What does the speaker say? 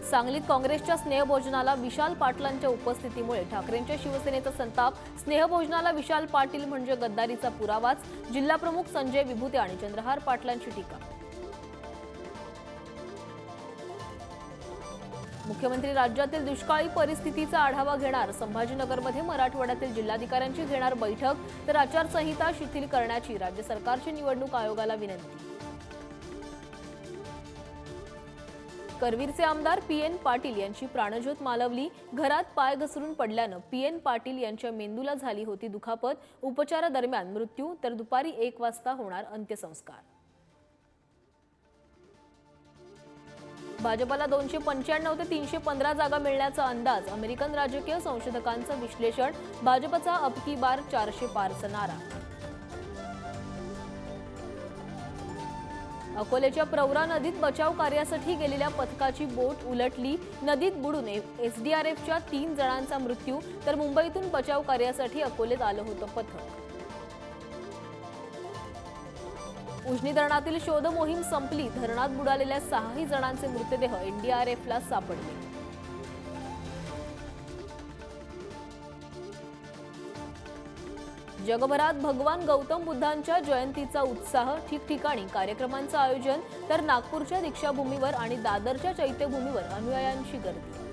सांगलीत काँग्रेसच्या स्नेहभोजनाला विशाल पाटलांच्या उपस्थितीमुळे ठाकरेंच्या शिवसेनेचा संताप। स्नेहभोजनाला विशाल पाटील म्हणजे गद्दारीचा पुरावाच। जिल्हाप्रमुख संजय विभूते आणि चंद्रहार पाटलांची टीका। मुख्यमंत्री राज्यातील दुष्काळी परिस्थितीचा आढावा घेणार। संभाजीनगरमध्ये मराठवाड्यातील जिल्हाधिकाऱ्यांची घेणार बैठक। तर आचारसंहिता शिथिल करण्याची राज्य सरकारची निवडणूक आयोगाला विनंती। करवीरचे आमदार पीएन पाटील यांची प्राणज्योत मालवली। घरात पाय घसरून पडल्यानं पीएन पाटील यांच्या मेंदूला झाली होती दुखापत। उपचारादरम्यान मृत्यू। तर दुपारी 1 वाजता होणार अंत्यसंस्कार। भाजपला 295 ते 315 जागा मिळण्याचा अंदाज। अमेरिकन राजकीय संशोधकांचं विश्लेषण। भाजपचा अब की बार 400 पारचा नारा। अकोलेच्या प्रवरा नदीत बचाव कार्यासाठी गेलेल्या पथकाची बोट उलटली। नदीत बुडून एसडीआरएफच्या 3 जणांचा मृत्यू। तर मुंबईतून बचाव कार्यासाठी अकोलेत आलं होतं पथक। उजनी धरणातील शोध मोहीम संपली। धरणात बुडालेल्या 6 जणांचे मृतदेह एनडीआरएफला सापडले। जगभरात भगवान गौतम बुद्धांच्या जयंतीचा उत्साह। ठिकठिकाणी कार्यक्रमांचं आयोजन। तर नागपूरच्या दीक्षाभूमीवर आणि दादरच्या चैत्यभूमीवर अनुयायांची गर्दी।